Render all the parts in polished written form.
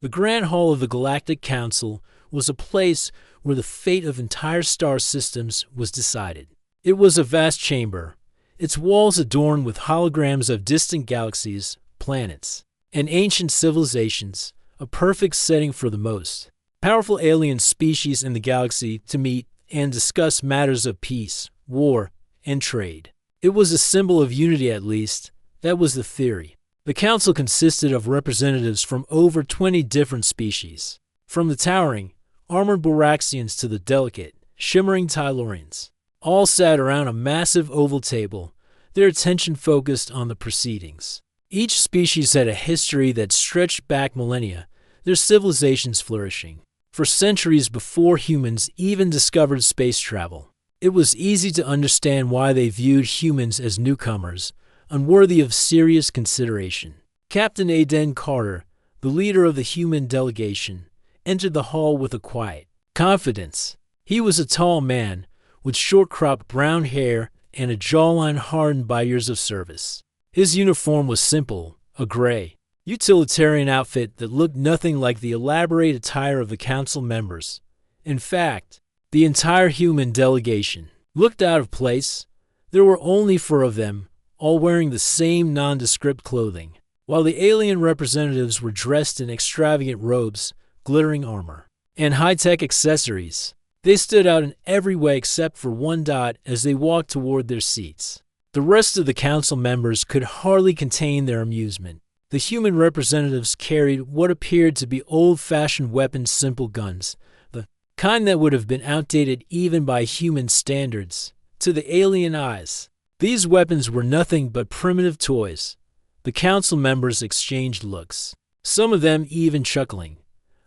The Grand Hall of the Galactic Council was a place where the fate of entire star systems was decided. It was a vast chamber, its walls adorned with holograms of distant galaxies, planets, and ancient civilizations, a perfect setting for the most powerful alien species in the galaxy to meet and discuss matters of peace, war, and trade. It was a symbol of unity, at least. That was the theory. The council consisted of representatives from over 20 different species, from the towering, armored Boraxians to the delicate, shimmering Tylorians. All sat around a massive oval table, their attention focused on the proceedings. Each species had a history that stretched back millennia, their civilizations flourishing for centuries before humans even discovered space travel. It was easy to understand why they viewed humans as newcomers, unworthy of serious consideration. Captain Aiden Carter, the leader of the human delegation, entered the hall with a quiet confidence. He was a tall man, with short-cropped brown hair and a jawline hardened by years of service. His uniform was simple, a gray, utilitarian outfit that looked nothing like the elaborate attire of the council members. In fact, the entire human delegation looked out of place. There were only 4 of them, all wearing the same nondescript clothing, while the alien representatives were dressed in extravagant robes, glittering armor, and high-tech accessories. They stood out in every way except for one dot as they walked toward their seats. The rest of the council members could hardly contain their amusement. The human representatives carried what appeared to be old-fashioned weapons, simple guns, the kind that would have been outdated even by human standards. To the alien eyes, these weapons were nothing but primitive toys. The council members exchanged looks, some of them even chuckling.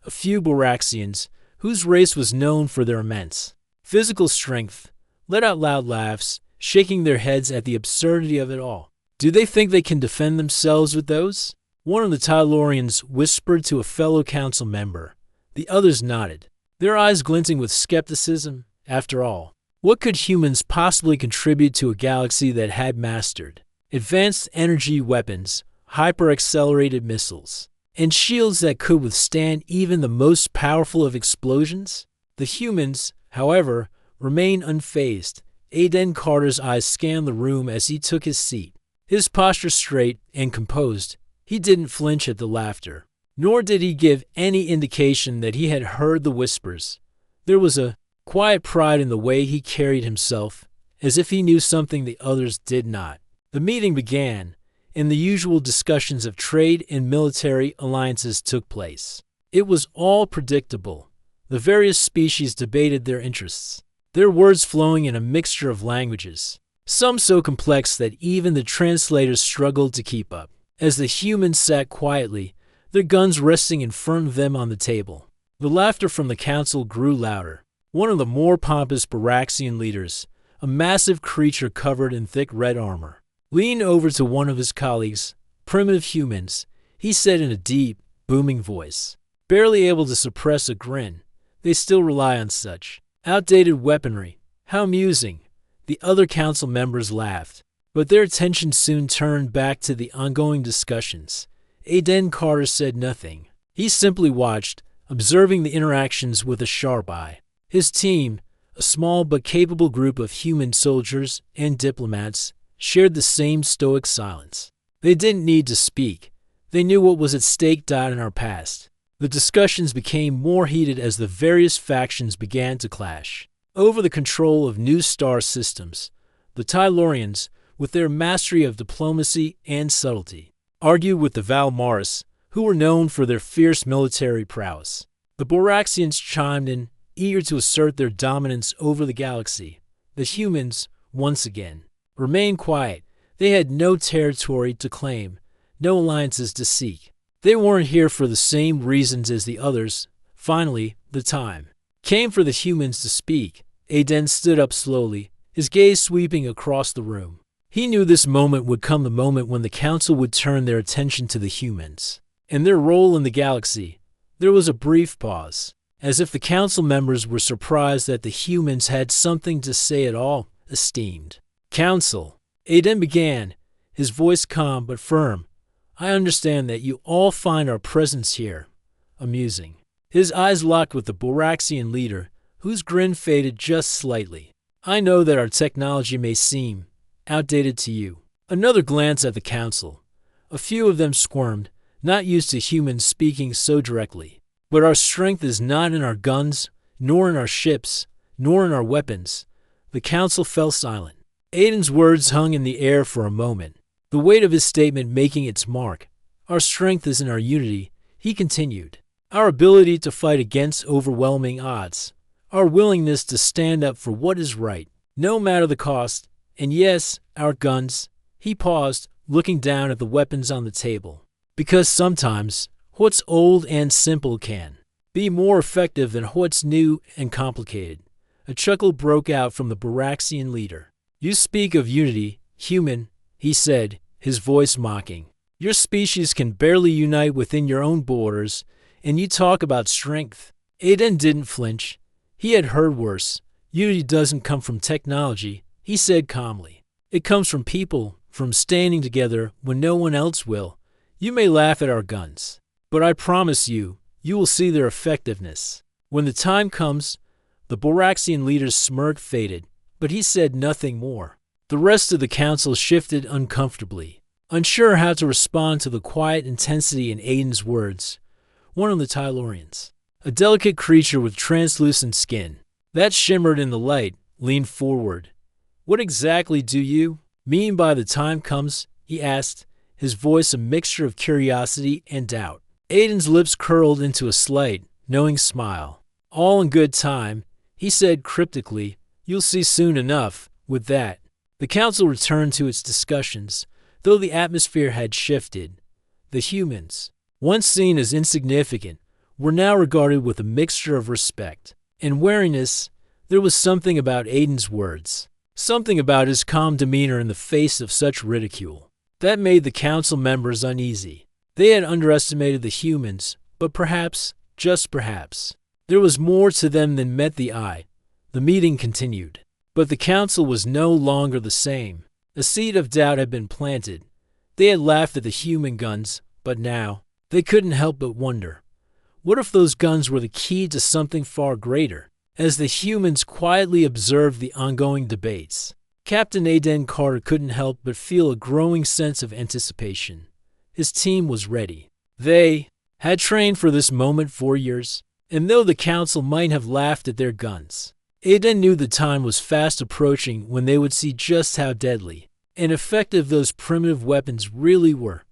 A few Boraxians, whose race was known for their immense physical strength, let out loud laughs, shaking their heads at the absurdity of it all. Do they think they can defend themselves with those? One of the Tylorians whispered to a fellow council member. The others nodded, their eyes glinting with skepticism. After all, what could humans possibly contribute to a galaxy that had mastered advanced energy weapons, hyper-accelerated missiles, and shields that could withstand even the most powerful of explosions? The humans, however, remained unfazed. Aiden Carter's eyes scanned the room as he took his seat. His posture straight and composed, he didn't flinch at the laughter, nor did he give any indication that he had heard the whispers. There was a quiet pride in the way he carried himself, as if he knew something the others did not. The meeting began, and the usual discussions of trade and military alliances took place. It was all predictable. The various species debated their interests, their words flowing in a mixture of languages, some so complex that even the translators struggled to keep up. As the humans sat quietly, their guns resting in front of them on the table, the laughter from the council grew louder. One of the more pompous Boraxian leaders, a massive creature covered in thick red armor, leaned over to one of his colleagues, primitive humans. He said in a deep, booming voice, barely able to suppress a grin, "They still rely on such outdated weaponry. How amusing." The other council members laughed, but their attention soon turned back to the ongoing discussions. Aiden Carter said nothing. He simply watched, observing the interactions with a sharp eye. His team, a small but capable group of human soldiers and diplomats, shared the same stoic silence. They didn't need to speak. They knew what was at stake in our past. The discussions became more heated as the various factions began to clash over the control of new star systems. The Tylorians, with their mastery of diplomacy and subtlety, argued with the Valmaris, who were known for their fierce military prowess. The Boraxians chimed in, eager to assert their dominance over the galaxy. The humans, once again, remained quiet. They had no territory to claim, no alliances to seek. They weren't here for the same reasons as the others. Finally, the time came for the humans to speak. Aiden stood up slowly, his gaze sweeping across the room. He knew this moment would come, the moment when the council would turn their attention to the humans and their role in the galaxy. There was a brief pause, as if the council members were surprised that the humans had something to say at all. "Esteemed Council," Aiden began, his voice calm but firm, "I understand that you all find our presence here amusing. His eyes locked with the Boraxian leader, whose grin faded just slightly. I know that our technology may seem outdated to you. Another glance at the council. A few of them squirmed, not used to humans speaking so directly. But our strength is not in our guns, nor in our ships, nor in our weapons. The council fell silent. Aiden's words hung in the air for a moment, the weight of his statement making its mark. Our strength is in our unity, he continued. Our ability to fight against overwhelming odds. Our willingness to stand up for what is right, no matter the cost. And yes, our guns. He paused, looking down at the weapons on the table. Because sometimes, what's old and simple can be more effective than what's new and complicated. A chuckle broke out from the Boraxian leader. You speak of unity, human, he said, his voice mocking. Your species can barely unite within your own borders, and you talk about strength. Aiden didn't flinch. He had heard worse. Unity doesn't come from technology, he said calmly. It comes from people, from standing together when no one else will. You may laugh at our guns, but I promise you, you will see their effectiveness. When the time comes, the Boraxian leader's smirk faded, but he said nothing more. The rest of the council shifted uncomfortably, unsure how to respond to the quiet intensity in Aiden's words. One of the Tylorians, a delicate creature with translucent skin that shimmered in the light, leaned forward. What exactly do you mean by the time comes? He asked, his voice a mixture of curiosity and doubt. Aiden's lips curled into a slight, knowing smile. All in good time, he said cryptically. You'll see soon enough. With that, the council returned to its discussions, though the atmosphere had shifted. The humans, once seen as insignificant, were now regarded with a mixture of respect and wariness. There was something about Aiden's words, something about his calm demeanor in the face of such ridicule, that made the council members uneasy. They had underestimated the humans, but perhaps, just perhaps, there was more to them than met the eye. The meeting continued, but the council was no longer the same. A seed of doubt had been planted. They had laughed at the human guns, but now they couldn't help but wonder. What if those guns were the key to something far greater? As the humans quietly observed the ongoing debates, Captain Aiden Carter couldn't help but feel a growing sense of anticipation. His team was ready. They had trained for this moment for years, and though the council might have laughed at their guns, Aiden knew the time was fast approaching when they would see just how deadly and effective those primitive weapons really were.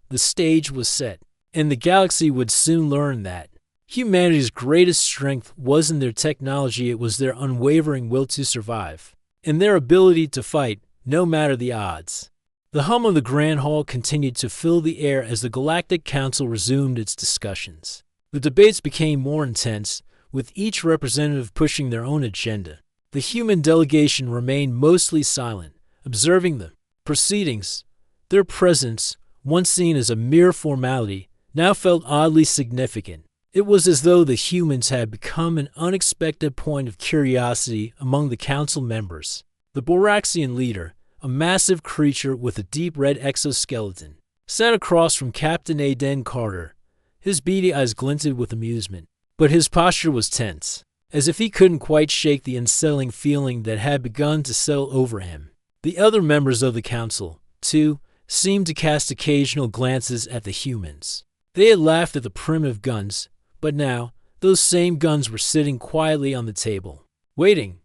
The stage was set, and the galaxy would soon learn that humanity's greatest strength wasn't their technology, it was their unwavering will to survive, and their ability to fight, no matter the odds. The hum of the Grand Hall continued to fill the air as the Galactic Council resumed its discussions. The debates became more intense, with each representative pushing their own agenda. The human delegation remained mostly silent, observing the proceedings. Their presence, once seen as a mere formality, now felt oddly significant. It was as though the humans had become an unexpected point of curiosity among the council members. The Boraxian leader, a massive creature with a deep red exoskeleton, sat across from Captain Aiden Carter. His beady eyes glinted with amusement, but his posture was tense, as if he couldn't quite shake the unsettling feeling that had begun to settle over him. The other members of the council, too, seemed to cast occasional glances at the humans. They had laughed at the primitive guns, but now those same guns were sitting quietly on the table, waiting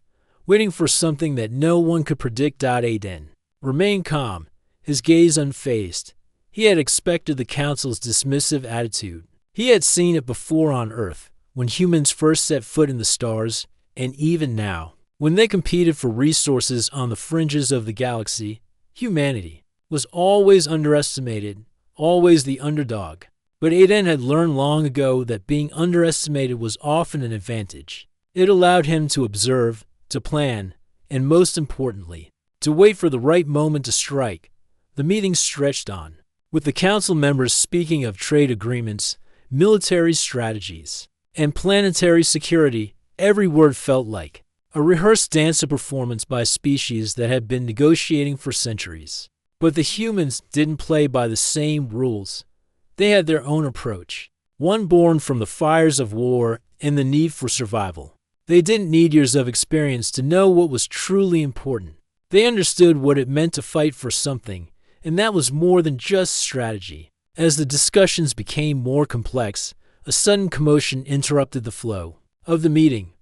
for something that no one could predict. Aiden remained calm, his gaze unfazed. He had expected the council's dismissive attitude. He had seen it before on Earth, when humans first set foot in the stars, and even now, when they competed for resources on the fringes of the galaxy. Humanity was always underestimated, always the underdog. But Aiden had learned long ago that being underestimated was often an advantage. It allowed him to observe, to plan, and most importantly, to wait for the right moment to strike. The meeting stretched on, with the council members speaking of trade agreements, military strategies, and planetary security. Every word felt like a rehearsed dance of performance by species that had been negotiating for centuries. But the humans didn't play by the same rules. They had their own approach. one born from the fires of war and the need for survival. They didn't need years of experience to know what was truly important. They understood what it meant to fight for something, and that was more than just strategy. As the discussions became more complex, a sudden commotion interrupted the flow of the meeting.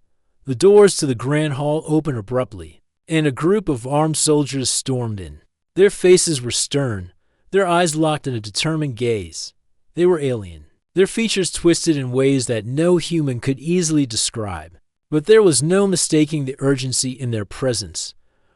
The doors to the grand hall opened abruptly, and a group of armed soldiers stormed in. Their faces were stern, their eyes locked in a determined gaze. They were alien, their features twisted in ways that no human could easily describe. But there was no mistaking the urgency in their presence.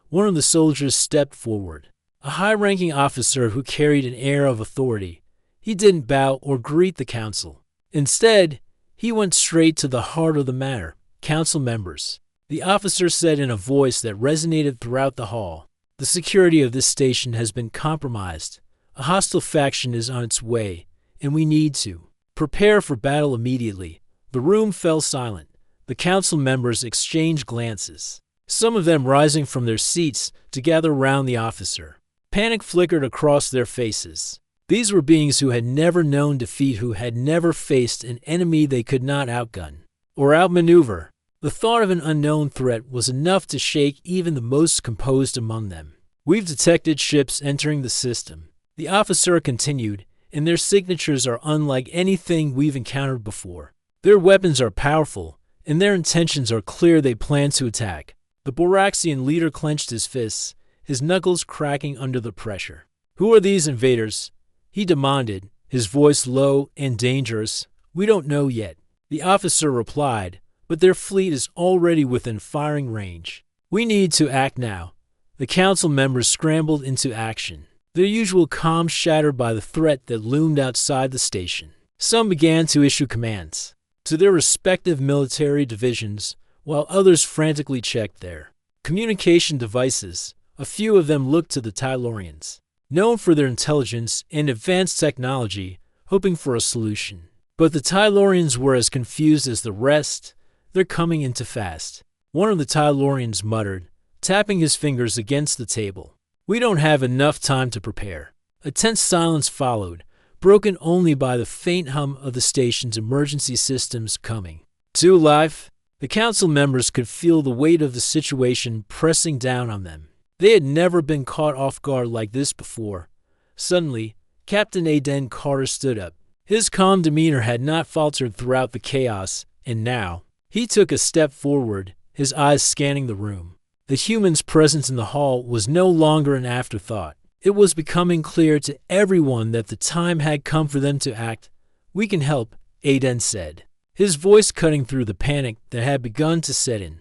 One of the soldiers stepped forward, a high-ranking officer who carried an air of authority. He didn't bow or greet the council. Instead, he went straight to the heart of the matter. Council members, the officer said in a voice that resonated throughout the hall, the security of this station has been compromised. A hostile faction is on its way, and we need to prepare for battle immediately. The room fell silent. The council members exchanged glances, some of them rising from their seats to gather around the officer. Panic flickered across their faces. These were beings who had never known defeat, who had never faced an enemy they could not outgun or outmaneuver. The thought of an unknown threat was enough to shake even the most composed among them. We've detected ships entering the system, the officer continued, and their signatures are unlike anything we've encountered before. Their weapons are powerful, and their intentions are clear. They plan to attack. The Boraxian leader clenched his fists, his knuckles cracking under the pressure. Who are these invaders? He demanded, his voice low and dangerous. We don't know yet, the officer replied, but their fleet is already within firing range. We need to act now. The council members scrambled into action, their usual calm shattered by the threat that loomed outside the station. Some began to issue commands to their respective military divisions, while others frantically checked their communication devices. A few of them looked to the Tylorians, known for their intelligence and advanced technology, hoping for a solution. But the Tylorians were as confused as the rest. They're coming in too fast, one of the Tylorians muttered, tapping his fingers against the table. We don't have enough time to prepare. A tense silence followed, broken only by the faint hum of the station's emergency systems coming to life. The council members could feel the weight of the situation pressing down on them. They had never been caught off guard like this before. Suddenly, Captain Aiden Carter stood up. His calm demeanor had not faltered throughout the chaos, and now, he took a step forward, his eyes scanning the room. The human's presence in the hall was no longer an afterthought. It was becoming clear to everyone that the time had come for them to act. We can help, Aiden said, his voice cutting through the panic that had begun to set in.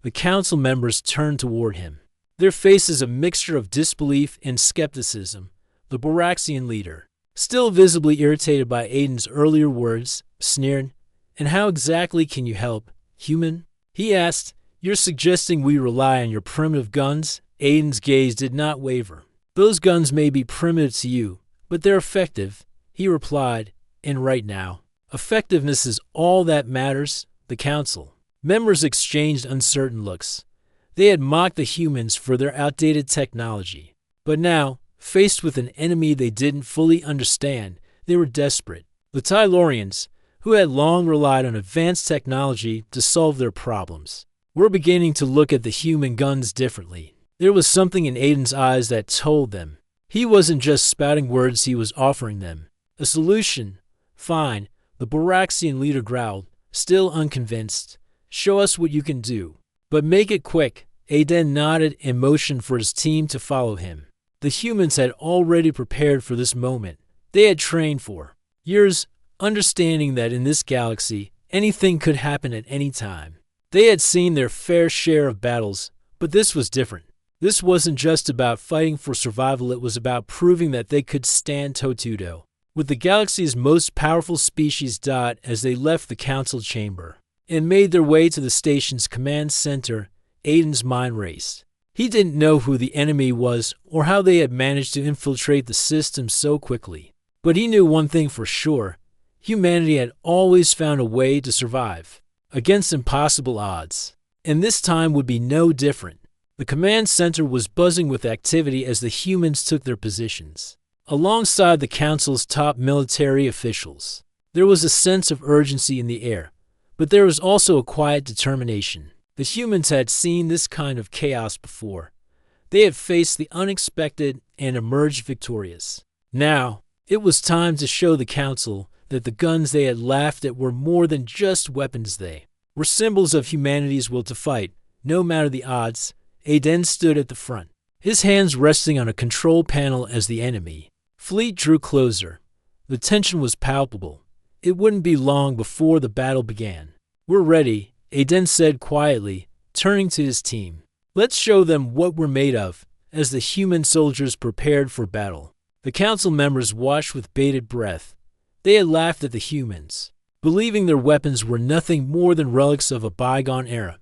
The council members turned toward him, their faces a mixture of disbelief and skepticism. The Boraxian leader, still visibly irritated by Aiden's earlier words, sneered, "And how exactly can you help, human?" he asked. "You're suggesting we rely on your primitive guns?" Aiden's gaze did not waver. "Those guns may be primitive to you, but they're effective," he replied, "and right now, effectiveness is all that matters." The council members exchanged uncertain looks. They had mocked the humans for their outdated technology, but now, faced with an enemy they didn't fully understand, they were desperate. The Tylorians, who had long relied on advanced technology to solve their problems, were beginning to look at the human guns differently. There was something in Aiden's eyes that told them he wasn't just spouting words, he was offering them a solution. "Fine," the Boraxian leader growled, still unconvinced. "Show us what you can do. But make it quick." Aiden nodded and motioned for his team to follow him. The humans had already prepared for this moment. They had trained for years, understanding that in this galaxy, anything could happen at any time. They had seen their fair share of battles, but this was different. This wasn't just about fighting for survival, it was about proving that they could stand toe-to-toe with the galaxy's most powerful species. As they left the council chamber and made their way to the station's command center, Aiden's mind raced. He didn't know who the enemy was or how they had managed to infiltrate the system so quickly. But he knew one thing for sure: humanity had always found a way to survive against impossible odds. And this time would be no different. The command center was buzzing with activity as the humans took their positions alongside the council's top military officials. There was a sense of urgency in the air, but there was also a quiet determination. The humans had seen this kind of chaos before. They had faced the unexpected and emerged victorious. Now, it was time to show the Council that the guns they had laughed at were more than just weapons. They were symbols of humanity's will to fight, no matter the odds. Aiden stood at the front, his hands resting on a control panel as the enemy fleet drew closer. The tension was palpable. It wouldn't be long before the battle began. "We're ready," Aiden said quietly, turning to his team. "Let's show them what we're made of." As the human soldiers prepared for battle, the council members watched with bated breath. They had laughed at the humans, believing their weapons were nothing more than relics of a bygone era.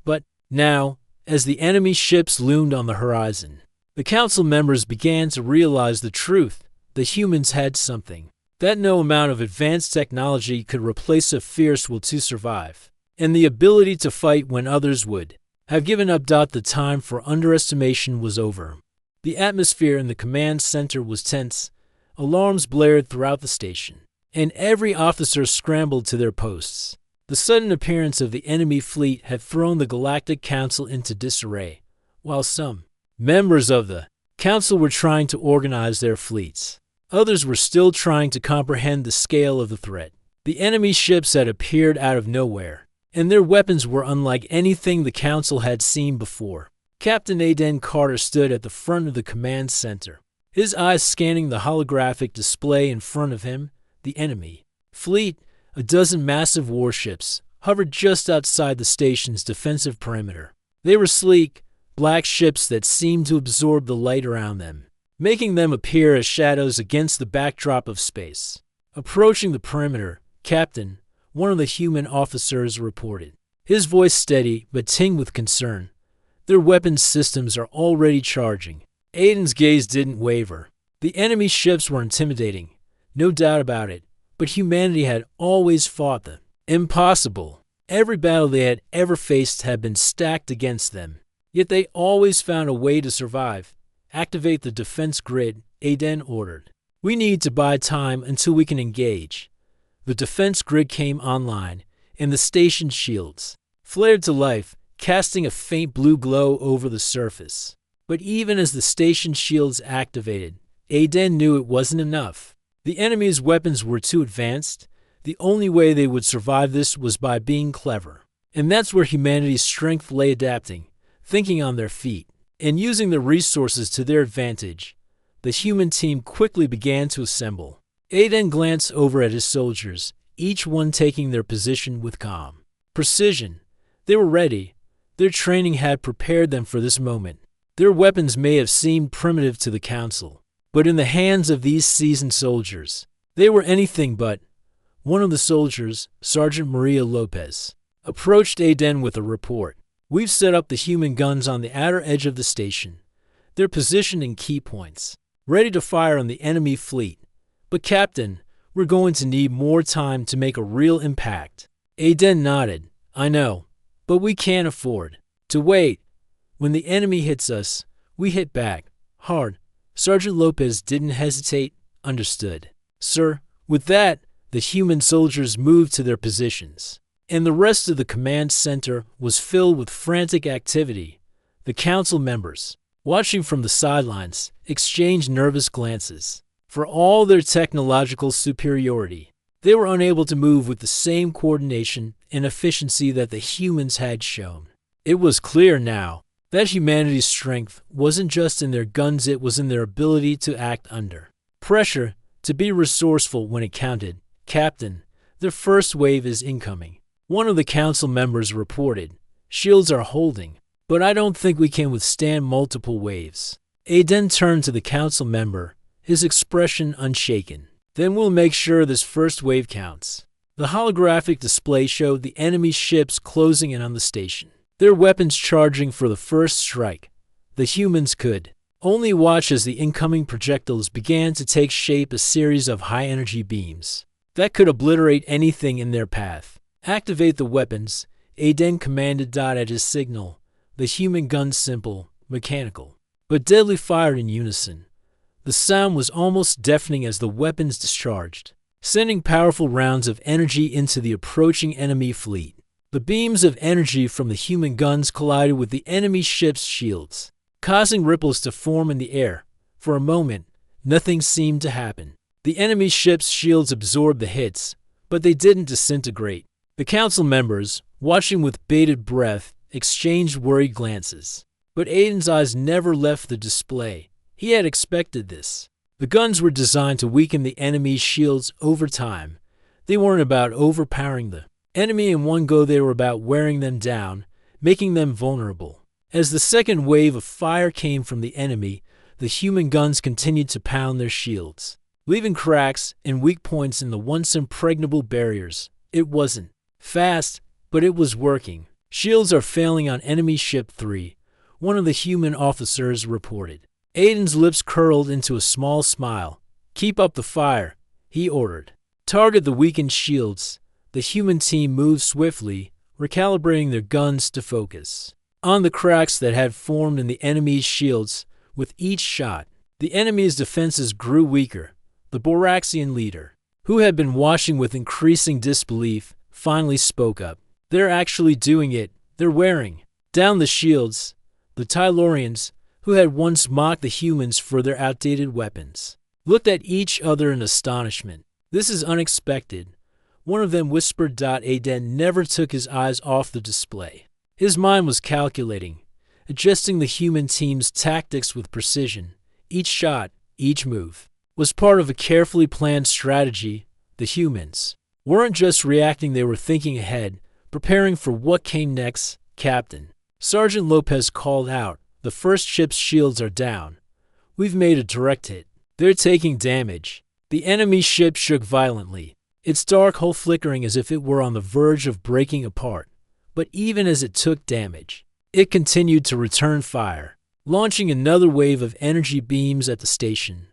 But now, as the enemy ships loomed on the horizon, the council members began to realize the truth. The humans had something that no amount of advanced technology could replace: a fierce will to survive, and the ability to fight when others would have given up. The time for underestimation was over. The atmosphere in the command center was tense. Alarms blared throughout the station, and every officer scrambled to their posts. The sudden appearance of the enemy fleet had thrown the Galactic Council into disarray. While some members of the Council were trying to organize their fleets, others were still trying to comprehend the scale of the threat. The enemy ships had appeared out of nowhere, and their weapons were unlike anything the Council had seen before. Captain Aiden Carter stood at the front of the command center, his eyes scanning the holographic display in front of him. The enemy fleet, a dozen massive warships, hovered just outside the station's defensive perimeter. They were sleek, black ships that seemed to absorb the light around them, making them appear as shadows against the backdrop of space. Approaching the perimeter, Captain, one of the human officers, reported, his voice steady but tinged with concern. "Their weapons systems are already charging." Aiden's gaze didn't waver. The enemy ships were intimidating, no doubt about it, but humanity had always fought the impossible. Every battle they had ever faced had been stacked against them, yet they always found a way to survive. "Activate the defense grid," Aiden ordered. "We need to buy time until we can engage." The defense grid came online, and the station's shields flared to life, casting a faint blue glow over the surface. But even as the station shields activated, Aiden knew it wasn't enough. The enemy's weapons were too advanced. The only way they would survive this was by being clever. And that's where humanity's strength lay: adapting, thinking on their feet, and using the resources to their advantage. The human team quickly began to assemble. Aiden glanced over at his soldiers, each one taking their position with calm precision. They were ready. Their training had prepared them for this moment. Their weapons may have seemed primitive to the Council, but in the hands of these seasoned soldiers, they were anything but. One of the soldiers, Sergeant Maria Lopez, approached Aiden with a report. "We've set up the human guns on the outer edge of the station. They're positioned in key points, ready to fire on the enemy fleet. But Captain, we're going to need more time to make a real impact." Aiden nodded. "I know, but we can't afford to wait. When the enemy hits us, we hit back hard." Sergeant Lopez didn't hesitate. "Understood, sir." With that, the human soldiers moved to their positions, and the rest of the command center was filled with frantic activity. The council members, watching from the sidelines, exchanged nervous glances. For all their technological superiority, they were unable to move with the same coordination and efficiency that the humans had shown. It was clear now that humanity's strength wasn't just in their guns, it was in their ability to act under pressure, to be resourceful when it counted. "Captain, the first wave is incoming," one of the council members reported. "Shields are holding, but I don't think we can withstand multiple waves." Aiden turned to the council member, his expression unshaken. "Then we'll make sure this first wave counts." The holographic display showed the enemy ships closing in on the station, their weapons charging for the first strike. The humans could only watch as the incoming projectiles began to take shape, a series of high-energy beams that could obliterate anything in their path. "Activate the weapons," Aiden commanded. At his signal, the human guns, simple, mechanical, but deadly, fired in unison. The sound was almost deafening as the weapons discharged. sending powerful rounds of energy into the approaching enemy fleet. The beams of energy from the human guns collided with the enemy ship's shields, causing ripples to form in the air. For a moment, nothing seemed to happen. The enemy ship's shields absorbed the hits, but they didn't disintegrate. The council members, watching with bated breath, exchanged worried glances. But Aiden's eyes never left the display. He had expected this. The guns were designed to weaken the enemy's shields over time. They weren't about overpowering the enemy in one go, they were about wearing them down, making them vulnerable. As the second wave of fire came from the enemy, the human guns continued to pound their shields, leaving cracks and weak points in the once impregnable barriers. It wasn't fast, but it was working. Shields are failing on enemy ship 3, one of the human officers reported. Aiden's lips curled into a small smile. Keep up the fire, he ordered. Target the weakened shields. The human team moved swiftly, recalibrating their guns to focus on the cracks that had formed in the enemy's shields. With each shot, the enemy's defenses grew weaker. The Boraxian leader, who had been watching with increasing disbelief, finally spoke up. They're actually doing it. They're wearing down the shields. The Tylorians, who had once mocked the humans for their outdated weapons, looked at each other in astonishment. This is unexpected, one of them whispered. Aiden never took his eyes off the display. His mind was calculating, adjusting the human team's tactics with precision. Each shot, each move, was part of a carefully planned strategy. The humans weren't just reacting, they were thinking ahead, preparing for what came next. Captain, Sergeant Lopez called out, the first ship's shields are down. We've made a direct hit. They're taking damage. The enemy ship shook violently, its dark hull flickering as if it were on the verge of breaking apart. But even as it took damage, it continued to return fire, launching another wave of energy beams at the station.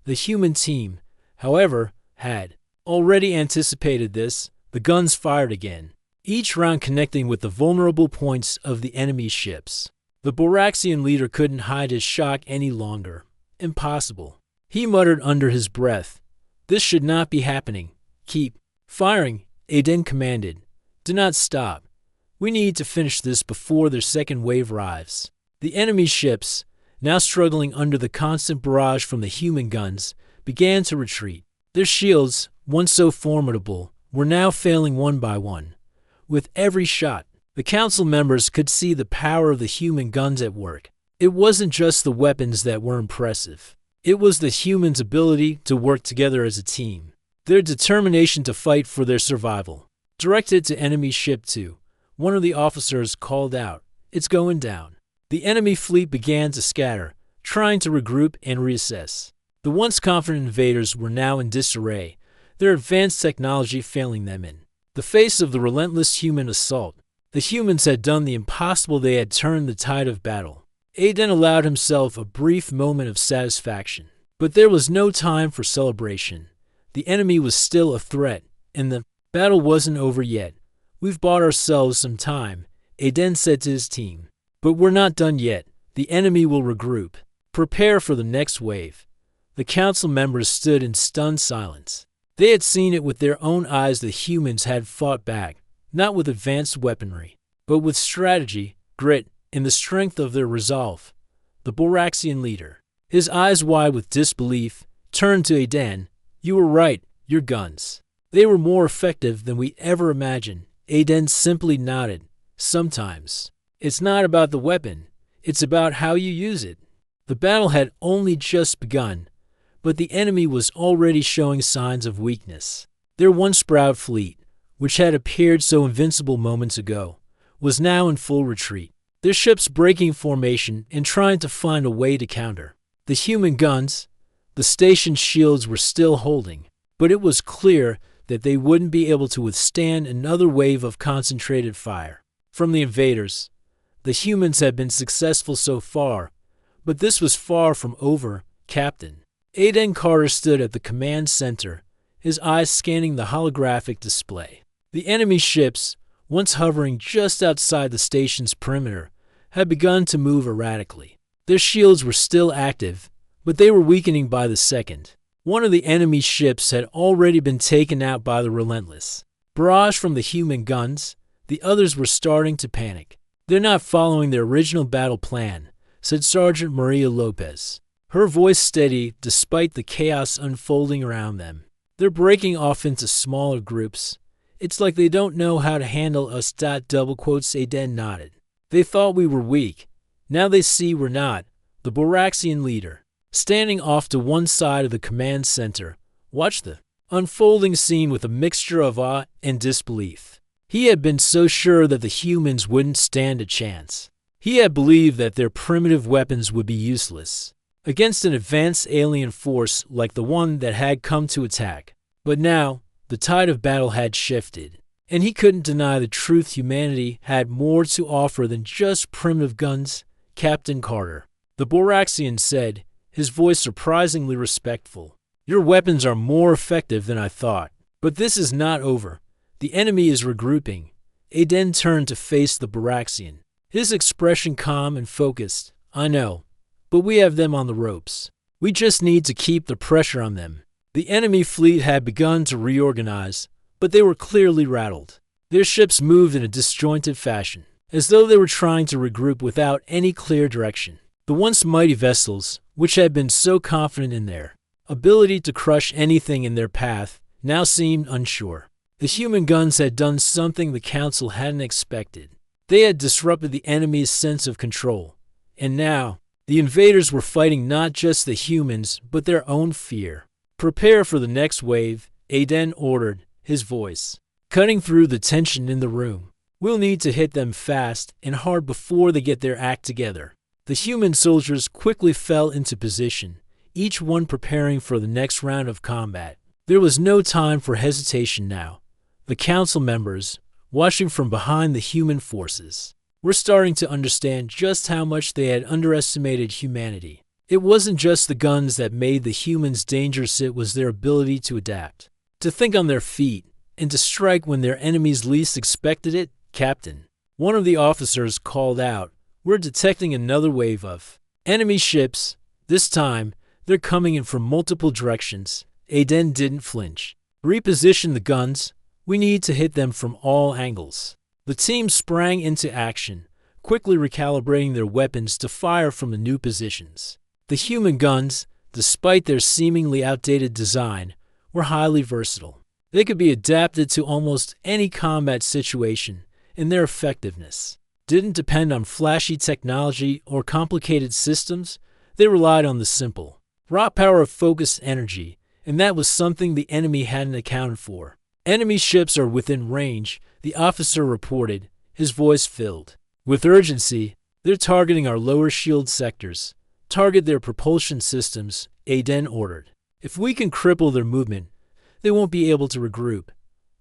The human team, however, had already anticipated this. The guns fired again, each round connecting with the vulnerable points of the enemy ships. The Boraxian leader couldn't hide his shock any longer. Impossible, he muttered under his breath. This should not be happening. Keep firing, Aiden commanded. Do not stop. We need to finish this before their second wave arrives. The enemy ships, now struggling under the constant barrage from the human guns, began to retreat. Their shields, once so formidable, were now failing one by one. With every shot, the council members could see the power of the human guns at work. It wasn't just the weapons that were impressive. It was the humans' ability to work together as a team, their determination to fight for their survival. Directed to enemy ship 2, one of the officers called out, "It's going down." The enemy fleet began to scatter, trying to regroup and reassess. The once confident invaders were now in disarray, their advanced technology failing them in the face of the relentless human assault. The humans had done the impossible, they had turned the tide of battle. Aiden allowed himself a brief moment of satisfaction. But there was no time for celebration. The enemy was still a threat, and the battle wasn't over yet. We've bought ourselves some time, Aiden said to his team. But we're not done yet. The enemy will regroup. Prepare for the next wave. The council members stood in stunned silence. They had seen it with their own eyes. The humans had fought back, not with advanced weaponry, but with strategy, grit, and the strength of their resolve. The Boraxian leader, his eyes wide with disbelief, turned to Aiden. You were right, your guns. They were more effective than we ever imagined. Aiden simply nodded. Sometimes, it's not about the weapon, it's about how you use it. The battle had only just begun, but the enemy was already showing signs of weakness. Their once proud fleet, which had appeared so invincible moments ago, was now in full retreat, their ships breaking formation and trying to find a way to counter. The human guns, the station's shields were still holding, but it was clear that they wouldn't be able to withstand another wave of concentrated fire from the invaders. The humans had been successful so far, but this was far from over. Captain Aiden Carter stood at the command center, his eyes scanning the holographic display. The enemy ships, once hovering just outside the station's perimeter, had begun to move erratically. Their shields were still active, but they were weakening by the second. One of the enemy ships had already been taken out by the relentless barrage from the human guns. The others were starting to panic. "They're not following their original battle plan," said Sergeant Maria Lopez, her voice steady despite the chaos unfolding around them. "They're breaking off into smaller groups. It's like they don't know how to handle us." Aden nodded. "They thought we were weak. Now they see we're not." The Boraxian leader, standing off to one side of the command center, watched the unfolding scene with a mixture of awe and disbelief. He had been so sure that the humans wouldn't stand a chance. He had believed that their primitive weapons would be useless against an advanced alien force like the one that had come to attack. But now, the tide of battle had shifted, and he couldn't deny the truth. Humanity had more to offer than just primitive guns. "Captain Carter," the Boraxian said, his voice surprisingly respectful, "your weapons are more effective than I thought. But this is not over. The enemy is regrouping." Aden turned to face the Boraxian, his expression calm and focused. "I know, but we have them on the ropes. We just need to keep the pressure on them." The enemy fleet had begun to reorganize, but they were clearly rattled. Their ships moved in a disjointed fashion, as though they were trying to regroup without any clear direction. The once mighty vessels, which had been so confident in their ability to crush anything in their path, now seemed unsure. The human guns had done something the Council hadn't expected. They had disrupted the enemy's sense of control, and now the invaders were fighting not just the humans, but their own fear. "Prepare for the next wave," Aden ordered, his voice cutting through the tension in the room. "We'll need to hit them fast and hard before they get their act together." The human soldiers quickly fell into position, each one preparing for the next round of combat. There was no time for hesitation now. The Council members, watching from behind the human forces, were starting to understand just how much they had underestimated humanity. It wasn't just the guns that made the humans dangerous, it was their ability to adapt, to think on their feet, and to strike when their enemies least expected it. "Captain," one of the officers called out, "we're detecting another wave of enemy ships. This time, they're coming in from multiple directions." Aden didn't flinch. "Reposition the guns. We need to hit them from all angles." The team sprang into action, quickly recalibrating their weapons to fire from the new positions. The human guns, despite their seemingly outdated design, were highly versatile. They could be adapted to almost any combat situation, and their effectiveness didn't depend on flashy technology or complicated systems. They relied on the simple, raw power of focused energy, and that was something the enemy hadn't accounted for. "Enemy ships are within range," the officer reported, his voice filled with urgency. "They're targeting our lower shield sectors. Target their propulsion systems," Aden ordered. "If we can cripple their movement, they won't be able to regroup."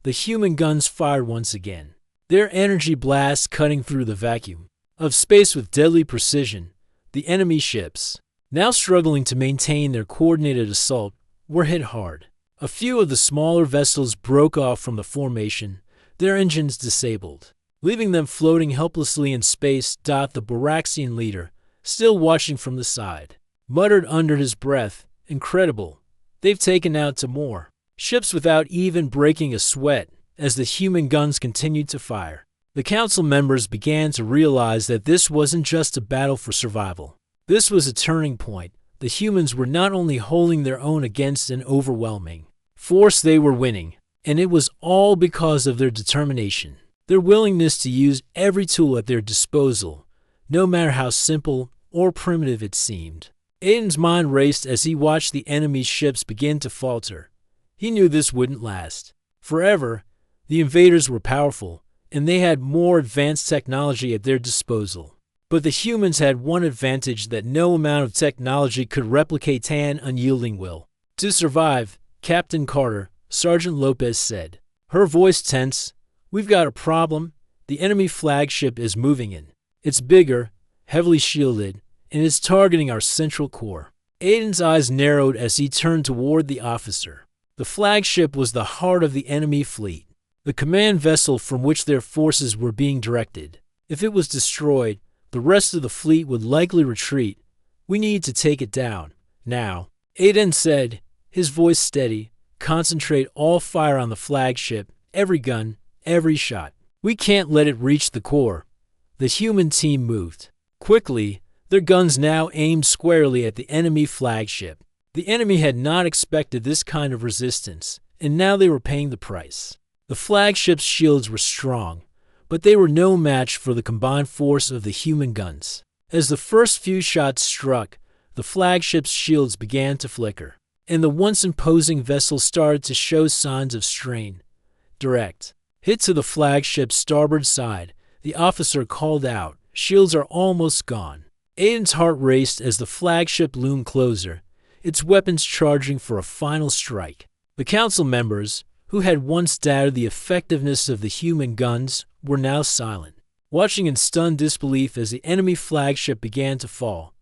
The human guns fired once again, their energy blasts cutting through the vacuum of space with deadly precision. The enemy ships, now struggling to maintain their coordinated assault, were hit hard. A few of the smaller vessels broke off from the formation, their engines disabled, leaving them floating helplessly in space. The Boraxian leader, still watching from the side, muttered under his breath, "Incredible. They've taken out two more ships without even breaking a sweat." As the human guns continued to fire, the Council members began to realize that this wasn't just a battle for survival. This was a turning point. The humans were not only holding their own against an overwhelming force, they were winning. And it was all because of their determination, their willingness to use every tool at their disposal, no matter how simple or primitive it seemed. Aiden's mind raced as he watched the enemy's ships begin to falter. He knew this wouldn't last forever. The invaders were powerful, and they had more advanced technology at their disposal. But the humans had one advantage that no amount of technology could replicate: an unyielding will to survive. "Captain Carter," Sergeant Lopez said, her voice tense, "we've got a problem. The enemy flagship is moving in. It's bigger, heavily shielded, and is targeting our central core." Aiden's eyes narrowed as he turned toward the officer. The flagship was the heart of the enemy fleet, the command vessel from which their forces were being directed. If it was destroyed, the rest of the fleet would likely retreat. "We need to take it down now," Aden said, his voice steady. Concentrate all fire on the flagship, every gun, every shot. We can't let it reach the core. The human team moved. Quickly, their guns now aimed squarely at the enemy flagship. The enemy had not expected this kind of resistance, and now they were paying the price. The flagship's shields were strong, but they were no match for the combined force of the human guns. As the first few shots struck, the flagship's shields began to flicker, and the once imposing vessel started to show signs of strain. Direct hit to the flagship's starboard side, the officer called out, "Shields are almost gone." Aiden's heart raced as the flagship loomed closer, its weapons charging for a final strike. The council members, who had once doubted the effectiveness of the human guns, were now silent, watching in stunned disbelief as the enemy flagship began to fall.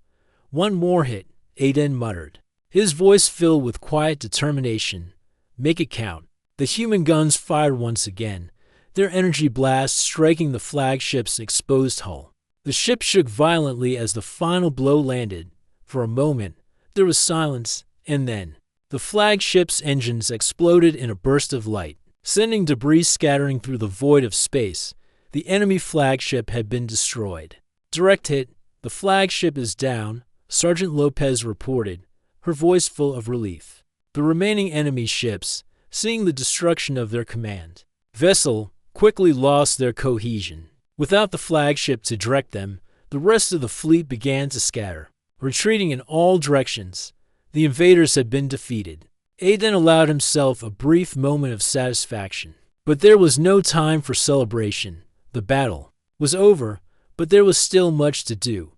"One more hit," Aiden muttered, his voice filled with quiet determination. "Make it count." The human guns fired once again, their energy blasts striking the flagship's exposed hull. The ship shook violently as the final blow landed. For a moment, there was silence, and then the flagship's engines exploded in a burst of light, sending debris scattering through the void of space. The enemy flagship had been destroyed. "Direct hit. The flagship is down," Sergeant Lopez reported, her voice full of relief. The remaining enemy ships, seeing the destruction of their command vessel, quickly lost their cohesion. Without the flagship to direct them, the rest of the fleet began to scatter, retreating in all directions. The invaders had been defeated. Aiden allowed himself a brief moment of satisfaction. But there was no time for celebration. The battle was over, but there was still much to do.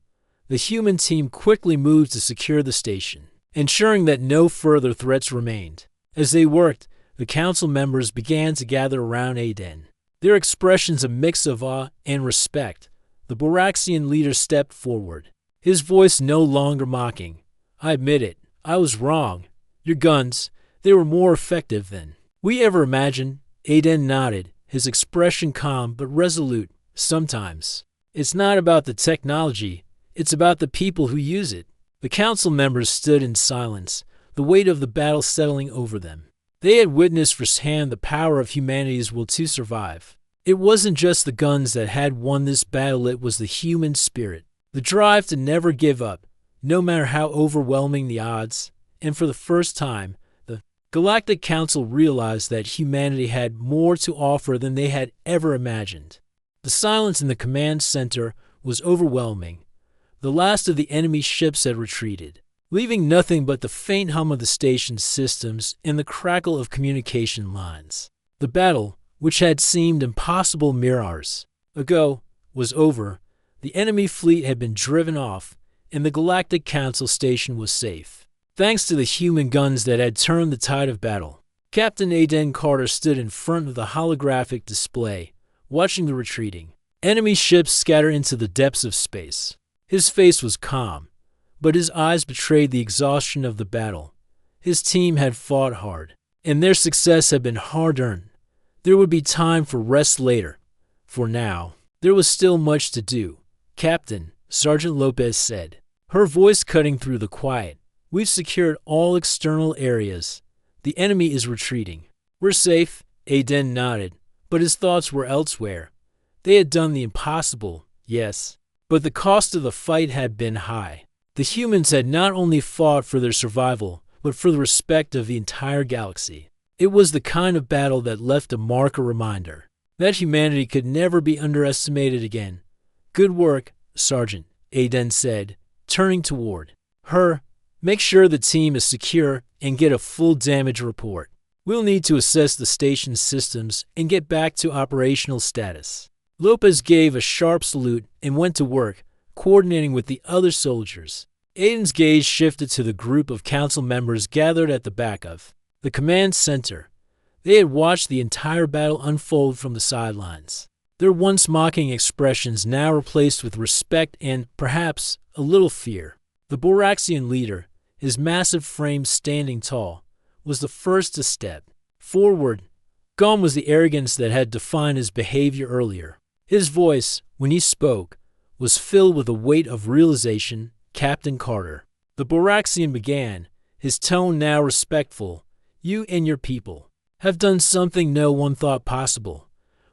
The human team quickly moved to secure the station, ensuring that no further threats remained. As they worked, the council members began to gather around Aiden, their expressions a mix of awe and respect. The Boraxian leader stepped forward, his voice no longer mocking. "I admit it, I was wrong. Your guns, they were more effective than we ever imagined." Aiden nodded, his expression calm but resolute. "Sometimes it's not about the technology, it's about the people who use it." The council members stood in silence, the weight of the battle settling over them. They had witnessed firsthand the power of humanity's will to survive. It wasn't just the guns that had won this battle, it was the human spirit, the drive to never give up, no matter how overwhelming the odds. And for the first time, the Galactic Council realized that humanity had more to offer than they had ever imagined. The silence in the command center was overwhelming. The last of the enemy ships had retreated, leaving nothing but the faint hum of the station's systems and the crackle of communication lines. The battle, which had seemed impossible mirrors ago, was over. The enemy fleet had been driven off, and the Galactic Council station was safe, thanks to the human guns that had turned the tide of battle. Captain Aiden Carter stood in front of the holographic display, watching the retreating enemy ships scatter into the depths of space. His face was calm, but his eyes betrayed the exhaustion of the battle. His team had fought hard, and their success had been hard-earned. There would be time for rest later. For now, there was still much to do. "Captain," Sergeant Lopez said, her voice cutting through the quiet, "we've secured all external areas. The enemy is retreating. We're safe." Aiden nodded, but his thoughts were elsewhere. They had done the impossible, yes, but the cost of the fight had been high. The humans had not only fought for their survival, but for the respect of the entire galaxy. It was the kind of battle that left a mark, a reminder that humanity could never be underestimated again. "Good work, Sergeant," Aiden said, turning toward her. "Make sure the team is secure and get a full damage report. We'll need to assess the station's systems and get back to operational status." Lopez gave a sharp salute and went to work, coordinating with the other soldiers. Aiden's gaze shifted to the group of council members gathered at the back of the command center. They had watched the entire battle unfold from the sidelines, their once mocking expressions now replaced with respect and, perhaps, a little fear. The Boraxian leader, his massive frame standing tall, was the first to step forward. Gone was the arrogance that had defined his behavior earlier. His voice, when he spoke, was filled with a weight of realization. "Captain Carter." The Boraxian began, his tone now respectful. You and your people have done something no one thought possible.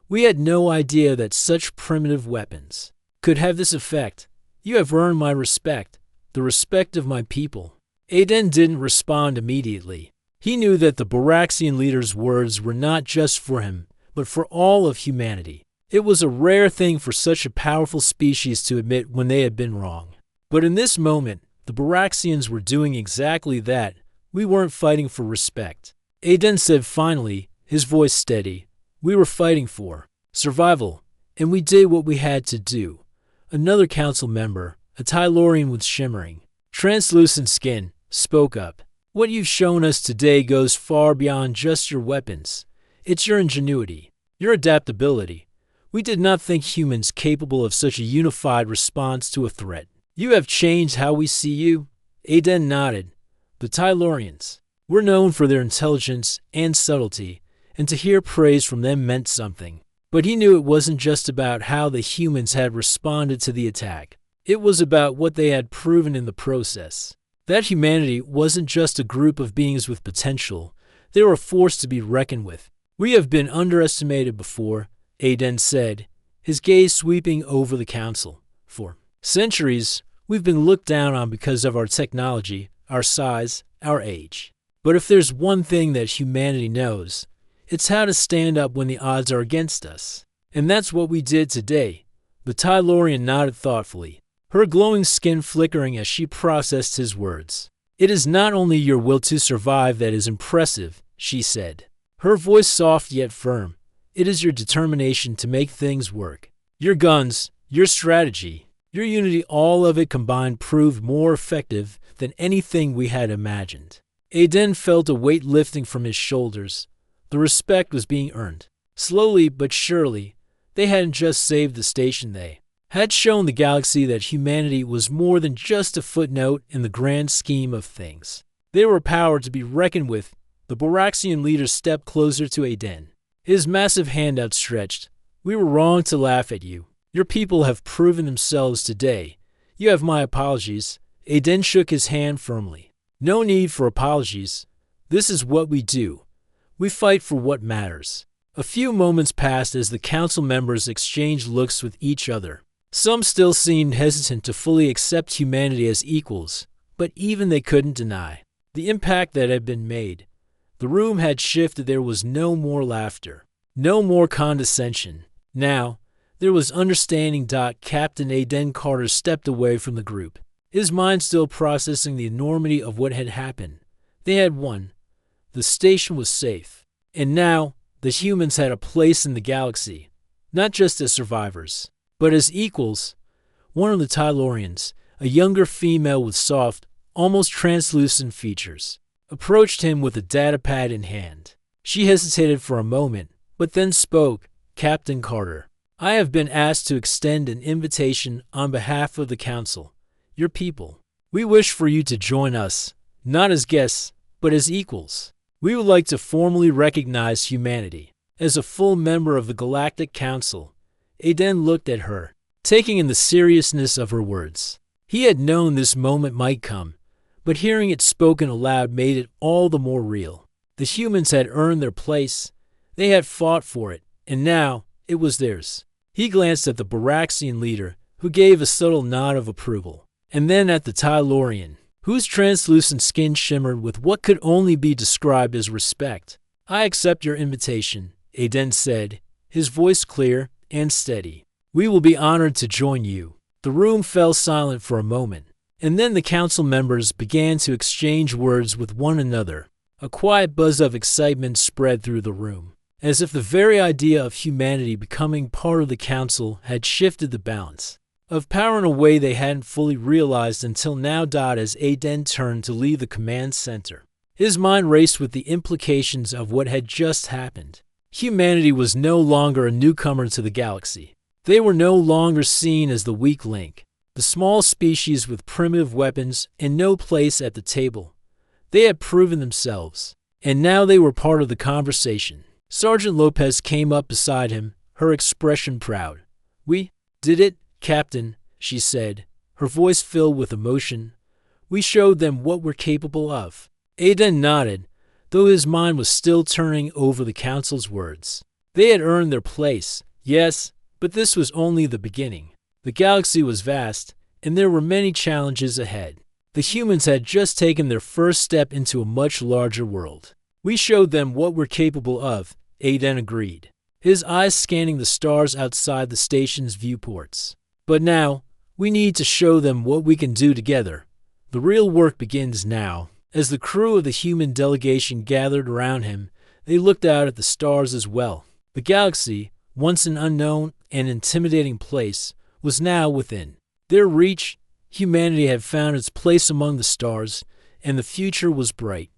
We had no idea that such primitive weapons could have this effect. You have earned my respect, the respect of my people. Aden didn't respond immediately. He knew that the Boraxian leader's words were not just for him, but for all of humanity. It was a rare thing for such a powerful species to admit when they had been wrong. But in this moment, the Boraxians were doing exactly that. We weren't fighting for respect. Aden said finally, his voice steady. We were fighting for survival, and we did what we had to do. Another council member, a Tylorian with shimmering, translucent skin, spoke up. What you've shown us today goes far beyond just your weapons. It's your ingenuity, your adaptability. We did not think humans capable of such a unified response to a threat. You have changed how we see you. Aden nodded. The Tylorians were known for their intelligence and subtlety, and to hear praise from them meant something. But he knew it wasn't just about how the humans had responded to the attack. It was about what they had proven in the process. That humanity wasn't just a group of beings with potential. They were a force to be reckoned with. We have been underestimated before, Aden said, his gaze sweeping over the council. For centuries, we've been looked down on because of our technology, our size, our age. But if there's one thing that humanity knows, it's how to stand up when the odds are against us. And that's what we did today. The Tylorian nodded thoughtfully, her glowing skin flickering as she processed his words. It is not only your will to survive that is impressive, she said, her voice soft yet firm. It is your determination to make things work. Your guns, your strategy, your unity, all of it combined proved more effective than anything we had imagined. Aden felt a weight lifting from his shoulders. The respect was being earned. Slowly but surely, they hadn't just saved the station, they had shown the galaxy that humanity was more than just a footnote in the grand scheme of things. They were a power to be reckoned with. The Boraxian leader stepped closer to Aden, his massive hand outstretched. We were wrong to laugh at you. Your people have proven themselves today. You have my apologies. Aden shook his hand firmly. No need for apologies. This is what we do. We fight for what matters. A few moments passed as the council members exchanged looks with each other. Some still seemed hesitant to fully accept humanity as equals, but even they couldn't deny the impact that had been made. The room had shifted. There was no more laughter, no more condescension. Now, there was understanding. Captain Aden Carter stepped away from the group, his mind still processing the enormity of what had happened. They had won. The station was safe. And now, the humans had a place in the galaxy, not just as survivors, but as equals. One of the Tylorians, a younger female with soft, almost translucent features, approached him with a datapad in hand. She hesitated for a moment, but then spoke. Captain Carter, I have been asked to extend an invitation on behalf of the Council, your people. We wish for you to join us, not as guests, but as equals. We would like to formally recognize humanity as a full member of the Galactic Council. Aden looked at her, taking in the seriousness of her words. He had known this moment might come, but hearing it spoken aloud made it all the more real. The humans had earned their place. They had fought for it, and now it was theirs. He glanced at the Boraxian leader, who gave a subtle nod of approval, and then at the Tylorian, whose translucent skin shimmered with what could only be described as respect. I accept your invitation, Aden said, his voice clear and steady. We will be honored to join you. The room fell silent for a moment, and then the council members began to exchange words with one another. A quiet buzz of excitement spread through the room, as if the very idea of humanity becoming part of the council had shifted the balance of power in a way they hadn't fully realized until now. As Aden turned to leave the command center, his mind raced with the implications of what had just happened. Humanity was no longer a newcomer to the galaxy. They were no longer seen as the weak link, the small species with primitive weapons and no place at the table. They had proven themselves, and now they were part of the conversation. Sergeant Lopez came up beside him, her expression proud. We did it, Captain, she said, her voice filled with emotion. We showed them what we're capable of. Aiden nodded, though his mind was still turning over the council's words. They had earned their place, yes, but this was only the beginning. The galaxy was vast, and there were many challenges ahead. The humans had just taken their first step into a much larger world. We showed them what we're capable of, Aiden agreed, his eyes scanning the stars outside the station's viewports. But now, we need to show them what we can do together. The real work begins now. As the crew of the human delegation gathered around him, they looked out at the stars as well. The galaxy, once an unknown and intimidating place, was now within their reach. Humanity had found its place among the stars, and the future was bright.